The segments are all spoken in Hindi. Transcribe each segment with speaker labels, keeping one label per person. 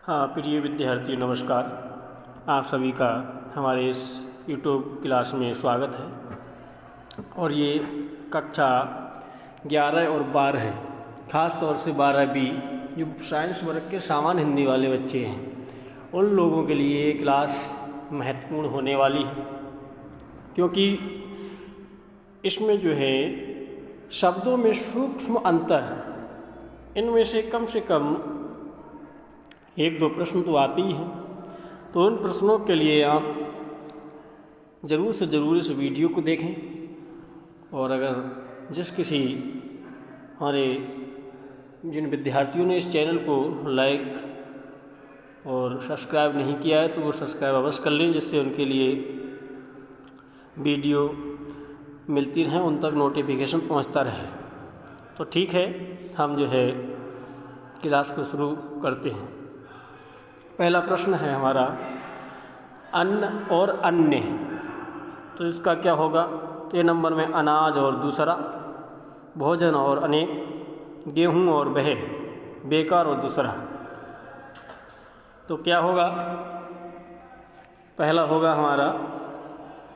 Speaker 1: हाँ, प्रिय विद्यार्थी नमस्कार। आप सभी का हमारे इस यूट्यूब क्लास में स्वागत है। और ये कक्षा 11 और 12 है, ख़ास तौर से 12 बी जो साइंस वर्ग के सामान्य हिंदी वाले बच्चे हैं, उन लोगों के लिए ये क्लास महत्वपूर्ण होने वाली है, क्योंकि इसमें जो है शब्दों में सूक्ष्म अंतर, इनमें से कम 1-2 प्रश्न तो आती हैं। तो उन प्रश्नों के लिए आप ज़रूर से ज़रूर इस वीडियो को देखें। और अगर जिन विद्यार्थियों ने इस चैनल को लाइक और सब्सक्राइब नहीं किया है तो वो सब्सक्राइब अवश्य कर लें, जिससे उनके लिए वीडियो मिलती रहे, उन तक नोटिफिकेशन पहुंचता रहे। तो ठीक है, हम जो है क्लास को शुरू करते हैं। पहला प्रश्न है हमारा अन्न और अन्य। तो इसका क्या होगा? ए नंबर में अनाज और दूसरा, भोजन और अनेक, गेहूं और बह, बेकार और दूसरा। तो क्या होगा? पहला होगा हमारा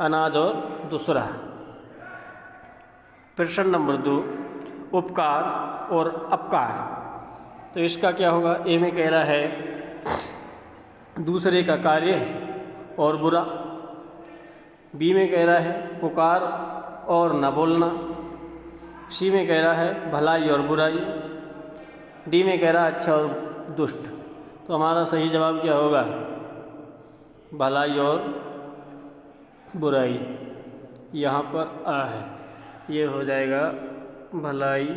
Speaker 1: अनाज और दूसरा। प्रश्न नंबर 2 उपकार और अपकार। तो इसका क्या होगा? ए में कह रहा है दूसरे का कार्य और बुरा, बी में कह रहा है पुकार और न बोलना, सी में कह रहा है भलाई और बुराई, डी में कह रहा है अच्छा और दुष्ट। तो हमारा सही जवाब क्या होगा? भलाई और बुराई। यहाँ पर आ है, ये हो जाएगा भलाई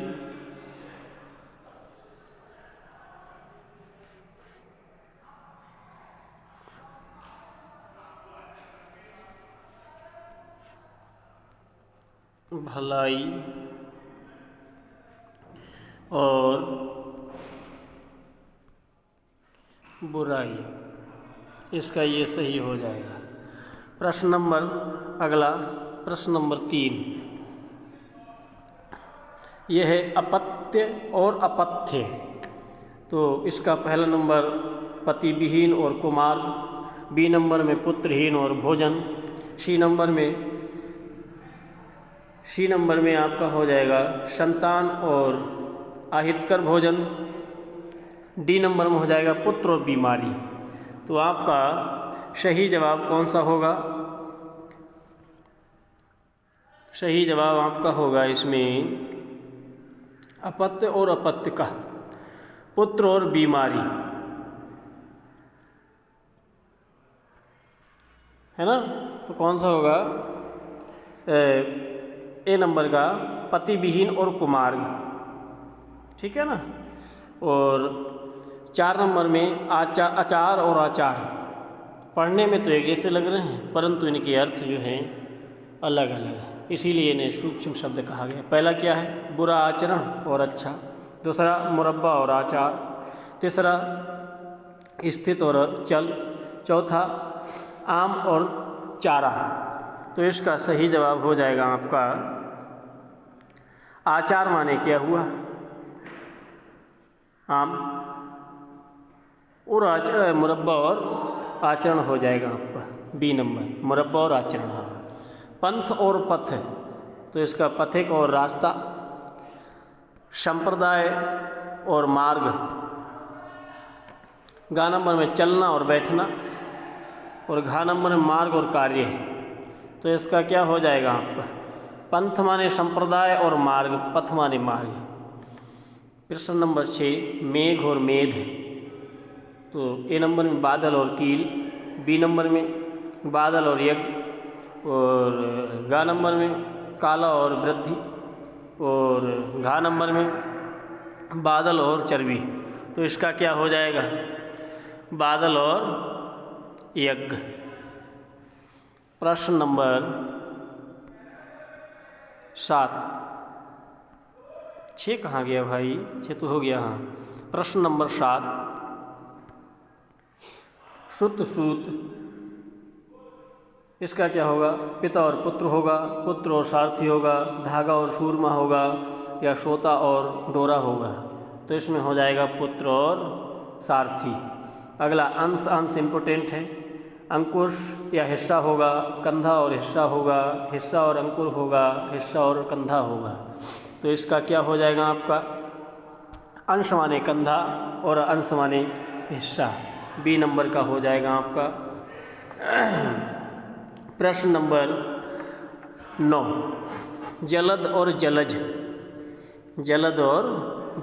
Speaker 1: और बुराई। इसका ये सही हो जाएगा। प्रश्न नंबर 3 यह है अपत्य और अपथ्य। तो इसका पहला नंबर पति विहीन और कुमार्ग, बी नंबर में पुत्रहीन और भोजन, सी नंबर में आपका हो जाएगा संतान और अहितकर भोजन, डी नंबर में हो जाएगा पुत्र और बीमारी। तो आपका सही जवाब कौन सा होगा? सही जवाब आपका होगा इसमें अपत्य और अपत्य का, पुत्र और बीमारी, है ना? तो कौन सा होगा? ए नंबर का पति विहीन और कुमार्ग, ठीक है ना। और 4 नंबर में अचार और आचार। पढ़ने में तो एक जैसे लग रहे हैं, परंतु इनके अर्थ जो हैं अलग अलग है, इसीलिए इन्हें सूक्ष्म शब्द कहा गया। पहला क्या है? बुरा आचरण और अच्छा, दूसरा मुरब्बा और आचार, तीसरा स्थित और चल, चौथा आम और चारा। तो इसका सही जवाब हो जाएगा आपका आचार। माने क्या हुआ? आम और मुरब्बा और आचरण हो जाएगा आपका बी नंबर, मुरब्बा और आचरण। पंथ और पथ। तो इसका पथिक और रास्ता, संप्रदाय और मार्ग, गा नंबर में चलना और बैठना, और घा नंबर में मार्ग और कार्य है। तो इसका क्या हो जाएगा आपका? पंथ माने संप्रदाय और मार्ग, पथ माने मार्ग। प्रश्न नंबर 6 मेघ और मेध। तो ए नंबर में बादल और कील, बी नंबर में बादल और यज्ञ, और गा नंबर में काला और वृद्धि, और घा नंबर में बादल और चर्बी। तो इसका क्या हो जाएगा? बादल और यज्ञ। प्रश्न नंबर 7 6 कहाँ गया भाई? 6 तो हो गया। हाँ, प्रश्न नंबर 7 श्रुत सूत। इसका क्या होगा? पिता और पुत्र होगा, पुत्र और सारथी होगा, धागा और सूरमा होगा, या सोता और डोरा होगा। तो इसमें हो जाएगा पुत्र और सारथी। अगला अंश, अंश इम्पोर्टेंट है। अंकुश या हिस्सा होगा, कंधा और हिस्सा होगा, हिस्सा और अंकुर होगा, हिस्सा और कंधा होगा। तो इसका क्या हो जाएगा आपका? अंश माने कंधा और अंश माने हिस्सा। बी नंबर का हो जाएगा आपका। प्रश्न नंबर 9, जलद और जलज। जलद और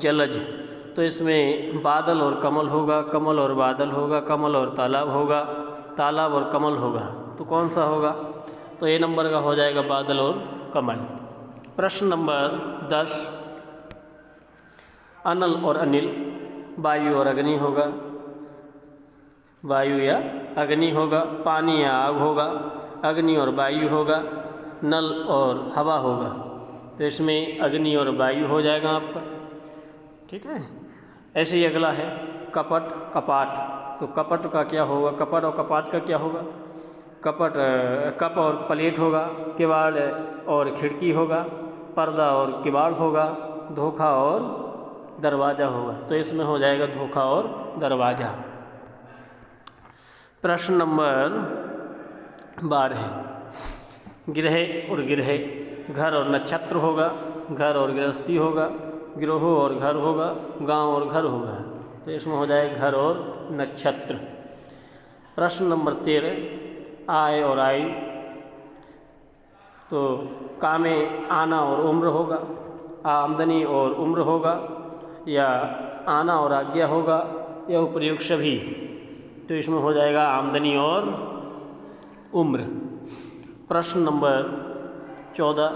Speaker 1: जलज, तो इसमें बादल और कमल होगा, कमल और बादल होगा, कमल और तालाब होगा, तालाब और कमल होगा। तो कौन सा होगा? तो ए नंबर का हो जाएगा बादल और कमल। प्रश्न नंबर 10, अनल और अनिल। वायु और अग्नि होगा, वायु या अग्नि होगा, पानी या आग होगा, अग्नि और वायु होगा, नल और हवा होगा। तो इसमें अग्नि और वायु हो जाएगा आपका। ठीक है। ऐसे ही अगला है कपट, कपाट। तो कपट का क्या होगा? कपट और कपाट का क्या होगा? कपट कप और प्लेट होगा, किवाड़ और खिड़की होगा, पर्दा और किवाड़ होगा, धोखा और दरवाज़ा होगा। तो इसमें हो जाएगा धोखा और दरवाज़ा। प्रश्न नंबर 12, गृह और गृह। घर और नक्षत्र होगा, घर और गृहस्थी होगा, गिरोह और घर होगा, गांव और घर होगा। तो इसमें हो जाएगा घर और नक्षत्र। प्रश्न नंबर 13, आय और आयु। तो कामे आना और उम्र होगा, आमदनी और उम्र होगा, या आना और आज्ञा होगा, या उपयुक्त सभी। तो इसमें हो जाएगा आमदनी और उम्र। प्रश्न नंबर 14,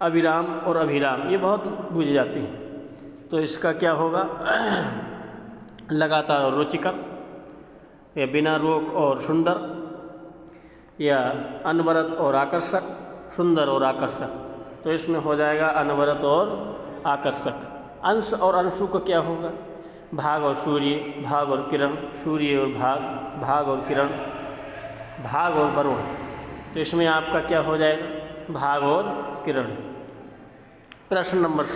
Speaker 1: अविराम और अभिराम। ये बहुत पूछे जाती हैं। तो इसका क्या होगा? लगातार और रुचिकर, या बिना रोक और सुंदर, या अनवरत और आकर्षक, सुंदर और आकर्षक। तो इसमें हो जाएगा अनवरत और आकर्षक। अंश और अंशु का क्या होगा? भाग और सूर्य, भाग और किरण, सूर्य और भाग, भाग और किरण, भाग और वरुण। तो इसमें आपका क्या हो जाएगा? भाग और किरण। प्रश्न नंबर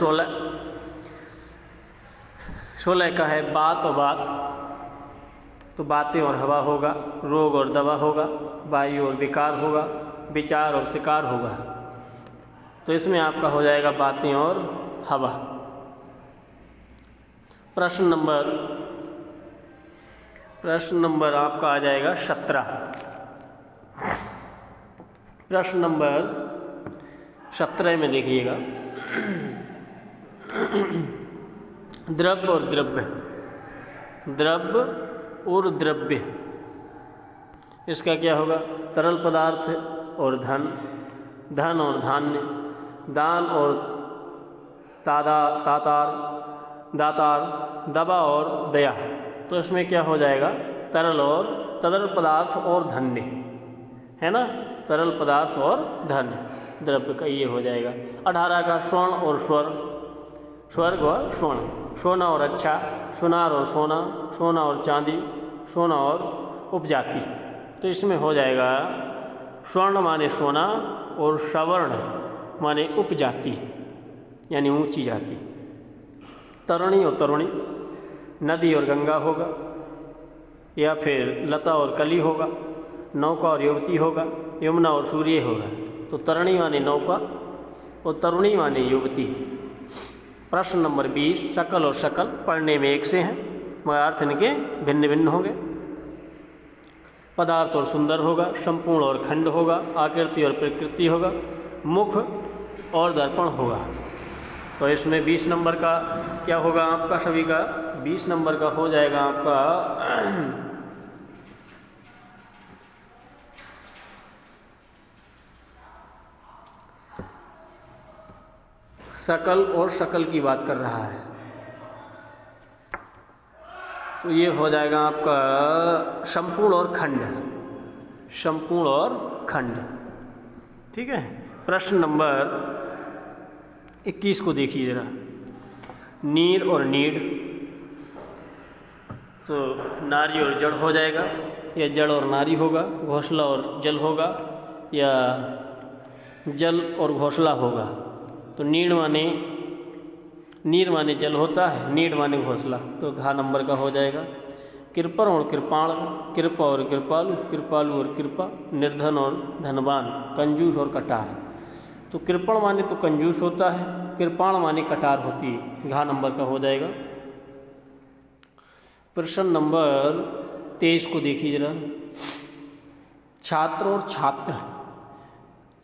Speaker 1: 16 का है बात और बात। तो बातें और हवा होगा, रोग और दवा होगा, वायु और विकार होगा, विचार और शिकार होगा। तो इसमें आपका हो जाएगा बातें और हवा। प्रश्न नंबर आपका आ जाएगा 17। प्रश्न नंबर 17 में देखिएगा, द्रव्य और द्रव्य। द्रव्य और द्रव्य, इसका क्या होगा? तरल पदार्थ और धन, धन और धान्य, दान और तातार, दातार, दवा और दया। तो इसमें क्या हो जाएगा? तरल पदार्थ और धन्य, है ना? तरल पदार्थ और धन्य, द्रव्य का ये हो जाएगा। 18 का स्वर्ण और स्वर, स्वर्ग और स्वर्ण, सोना और अच्छा, सुनार और सोना, सोना और चांदी, सोना और उपजाति। तो इसमें हो जाएगा स्वर्ण माने सोना और सवर्ण माने उपजाति, यानी ऊंची जाति। तरणी और तरुणी, नदी और गंगा होगा, या फिर लता और कली होगा, नौका और युवती होगा, यमुना और सूर्य होगा। तो तरणी माने नौका और तरुणी माने युवती। प्रश्न नंबर 20, सकल और सकल पढ़ने में एक से हैं मगर अर्थ इनके भिन्न भिन्न होंगे। पदार्थ और सुंदर होगा, संपूर्ण और खंड होगा, आकृति और प्रकृति होगा, मुख और दर्पण होगा। तो इसमें 20 नंबर का क्या होगा आपका सभी का? 20 नंबर का हो जाएगा आपका सकल और सकल की बात कर रहा है। तो ये हो जाएगा आपका संपूर्ण और खंड, संपूर्ण और खंड। ठीक है। प्रश्न नंबर 21 को देखिए जरा, नीर और नीड। तो नारी और जड़ हो जाएगा, या जड़ और नारी होगा, घोंसला और जल होगा, या जल और घोंसला होगा। तो नीड माने नीर माने जल होता है, नीड माने घोंसला, तो घा नंबर का हो जाएगा। कृपण और कृपाण, कृपा और कृपालु, कृपालु और कृपा, निर्धन और धनवान, कंजूस और कटार। तो कृपण माने तो कंजूस होता है, कृपाण माने कटार होती है, घा नंबर का हो जाएगा। प्रश्न नंबर 23 को देखिए जरा। छात्र और छात्र,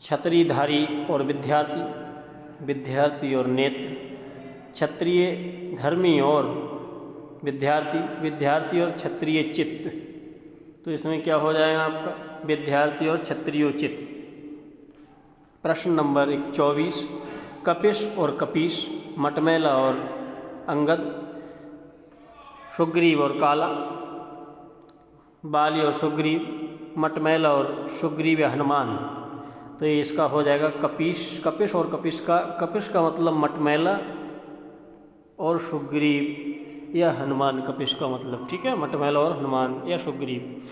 Speaker 1: छतरीधारी और विद्यार्थी, विद्यार्थी और नेत्र, क्षत्रिय धर्मी और विद्यार्थी, विद्यार्थी और क्षत्रिय चित्त। तो इसमें क्या हो जाएगा आपका, विद्यार्थी और क्षत्रियोचित। प्रश्न नंबर 24, कपिश और कपीश, मटमैला और अंगद, सुग्रीव और काला, बाली और सुग्रीव, मटमैला और सुग्रीव या हनुमान। तो ये इसका हो जाएगा कपीश। कपिश और कपीश का, कपिश का मतलब मटमैला और सुग्रीव या हनुमान, कपिश का मतलब, ठीक है, मटमैला और हनुमान या सुग्रीव।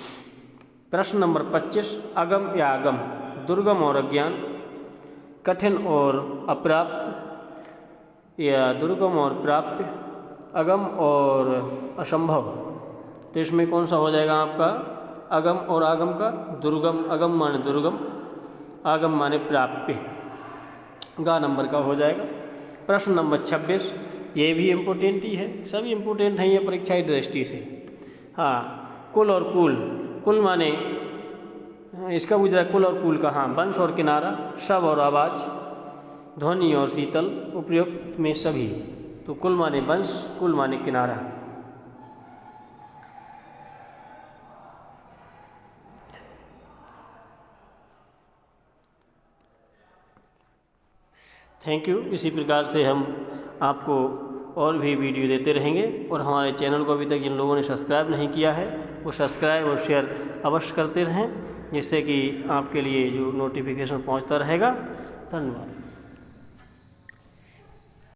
Speaker 1: प्रश्न नंबर 25, अगम या आगम, दुर्गम और अज्ञान, कठिन और अप्राप्त या दुर्गम और प्राप्य, अगम और असंभव। तो इसमें कौन सा हो जाएगा आपका, अगम और आगम का, दुर्गम, अगम माने दुर्गम, आगम माने प्राप्य, गा नंबर का हो जाएगा। प्रश्न नंबर 26, ये भी इम्पोर्टेंट ही है, सभी इम्पोर्टेंट हैं ये परीक्षा की दृष्टि से। हाँ, कुल और कुल, कुल माने इसका पूछ रहा है कुल और कुल का, हाँ, वंश और किनारा, शब और आवाज, ध्वनि और शीतल, उपयुक्त में सभी। तो कुल माने वंश, कुल माने किनारा। Thank you. इसी प्रकार से हम आपको और भी वीडियो देते रहेंगे, और हमारे चैनल को अभी तक जिन लोगों ने सब्सक्राइब नहीं किया है वो सब्सक्राइब और शेयर अवश्य करते रहें, जिससे कि आपके लिए जो नोटिफिकेशन पहुंचता रहेगा। धन्यवाद।